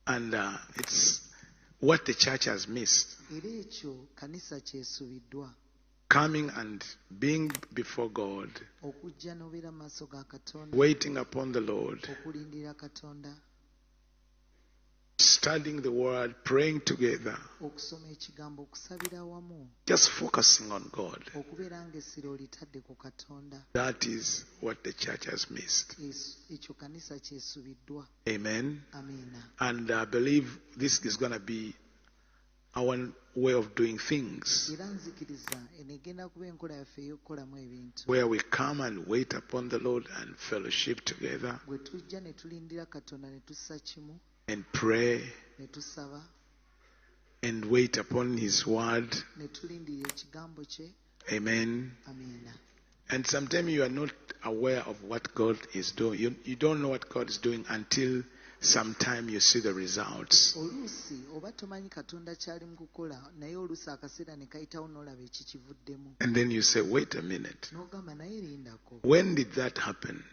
And it's what the church has missed. Coming and being before God, waiting upon the Lord, studying the word, praying together, just focusing on God. That is what the church has missed. Amen. And I believe this is going to be our way of doing things, where we come and wait upon the Lord and fellowship together and pray and wait upon His word. Amen. And sometimes you are not aware of what God is doing. You don't know what God is doing until sometime you see the results. And then you say, wait a minute. When did that happen?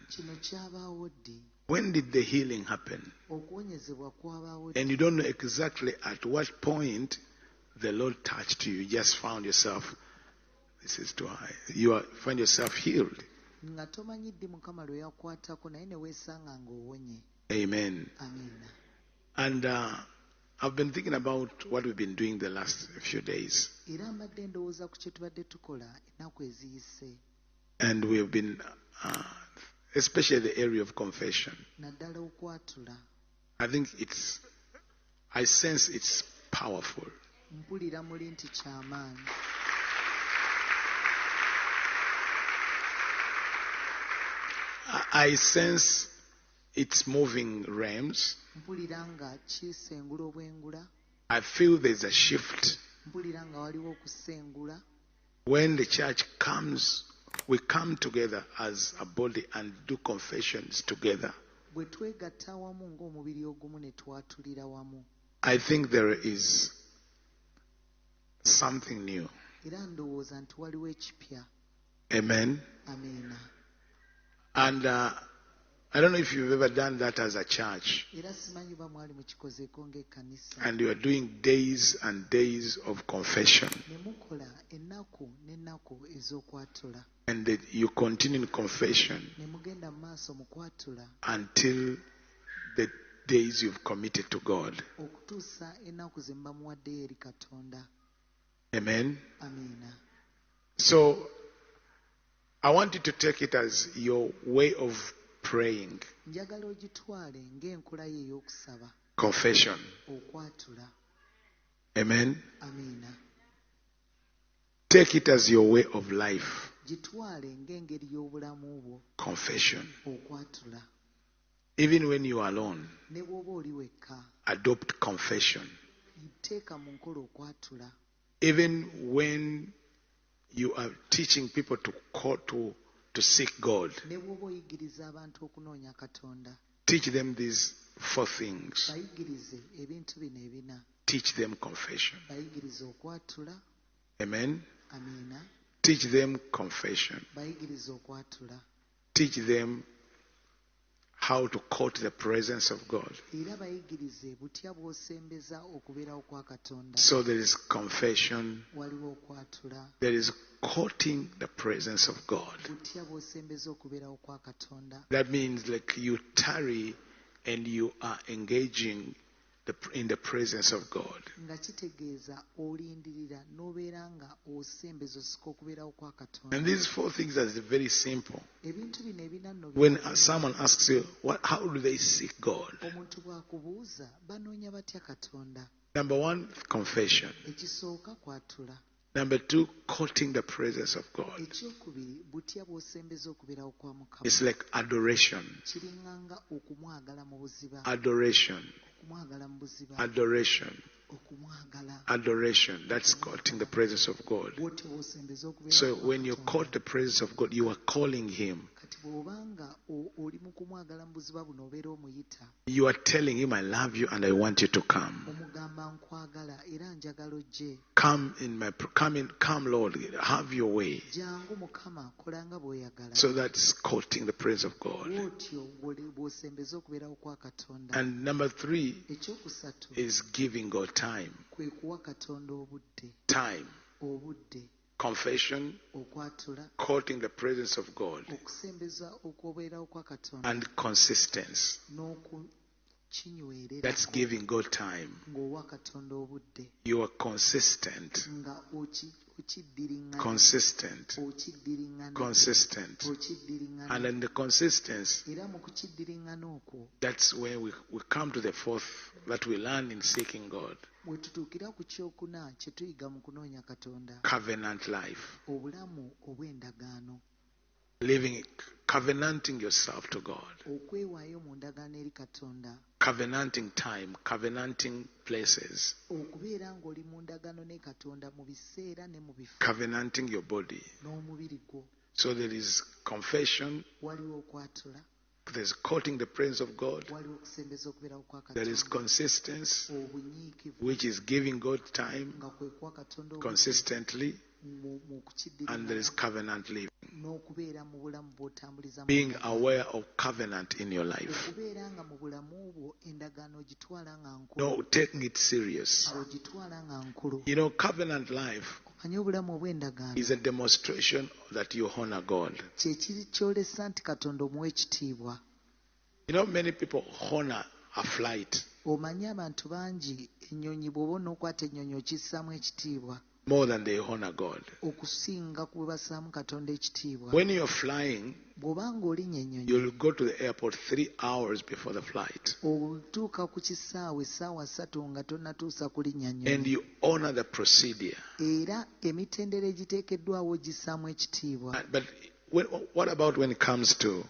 When did the healing happen? And you don't know exactly at what point the Lord touched you. You just found yourself, this is too high. You find yourself healed. Amen. And I've been thinking about what we've been doing the last few days. And we have been, especially the area of confession. I think I sense it's powerful. I sense it's moving realms. I feel there's a shift. When the church comes, we come together as a body and do confessions together. I think there is something new. Amen. And I don't know if you've ever done that as a church. And you are doing days and days of confession. And you continue in confession until the days you've committed to God. Amen. So I want you to take it as your way of praying. Confession. Amen. Take it as your way of life. Confession. Even when you are alone, adopt confession. Even when you are teaching people to seek God, teach them these 4 things. Teach them confession. Amen. Teach them confession. Teach them how to court the presence of God. So there is confession. There is courting the presence of God. That means like you tarry and you are engaging in the presence of God. And these 4 things are very simple. When someone asks you, how do they seek God? Number 1, confession. Number 2, courting the presence of God. It's like adoration. Adoration. Adoration. Adoration. That's courting the presence of God. So when you court the presence of God, you are calling Him. You are telling Him, I love you and I want you to come. come, Lord, have your way. So that's quoting the praise of God. And number 3 is giving God time. Time. Confession, quoting the presence of God, and consistency. That's giving God time. You are consistent. Consistent. And in the consistency, that's where we come to the 4th that we learn in seeking God. Covenant life. Living, covenanting yourself to God. Covenanting time, covenanting places. Covenanting your body. So there is confession. There's quoting the presence of God. There is consistency, which is giving God time consistently. And there is covenant living. Being aware of covenant in your life. No, taking it serious. You know, covenant life is a demonstration that you honor God. You know, many people honor a flight more than they honor God. When you're flying, you'll go to the airport 3 hours before the flight. And you honor the procedure. But what about when it comes to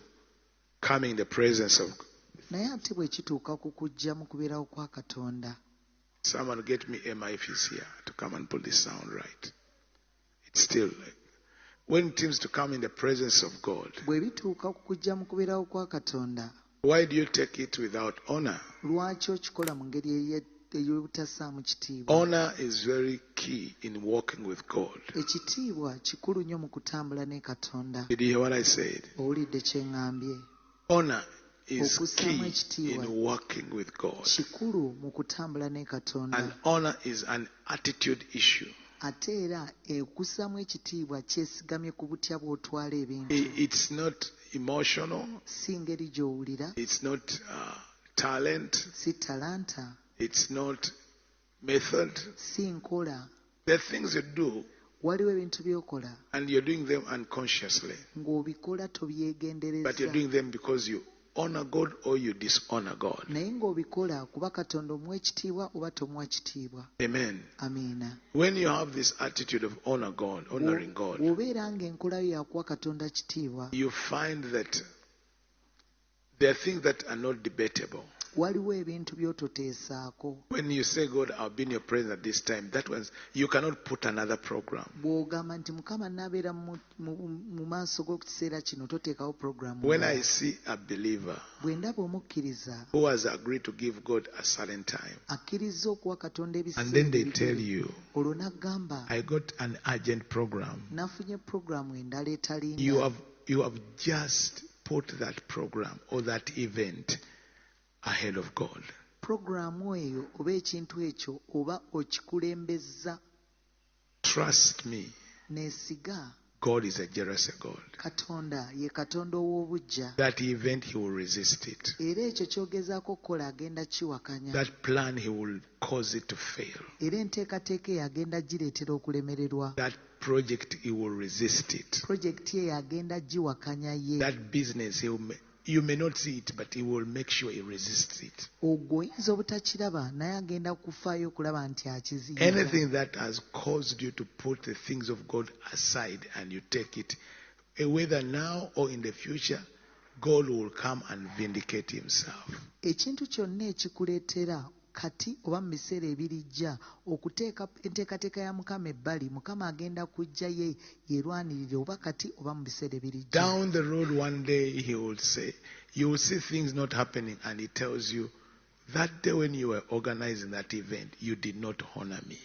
coming in the presence of God? Someone get me Emma if he's here to come and put this sound right. It's still like, when it seems to come in the presence of God, why do you take it without honor? Honor is very key in walking with God. Did you hear what I said? Honor is key in working with God. And honor is an attitude issue. It's not emotional. It's not talent. It's not method. The things you do, and you're doing them unconsciously. But you're doing them because you honor God or you dishonor God. Amen. When you have this attitude of honor God, honoring God, you find that there are things that are not debatable. When you say, God, I'll be in your presence at this time, that means you cannot put another program. When I see a believer who has agreed to give God a certain time, and then they tell you, I got an urgent program, you have just put that program or that event ahead of God. Trust me, God is a jealous God. That event, he will resist it. That plan, he will cause it to fail. That project, he will resist it. That business, you may not see it, but he will make sure he resists it. Anything that has caused you to put the things of God aside and you take it, whether now or in the future, God will come and vindicate himself. Kati oba mu biseera ebirijja okuteeka enteekateeka ya Mukama ebbali, Mukama agenda kujja ye yerwanirire oba kati oba mu biseera ebirijja. Down the road one day he will say, you will see things not happening, and he tells you That day when you were organizing that event, you did not honor me.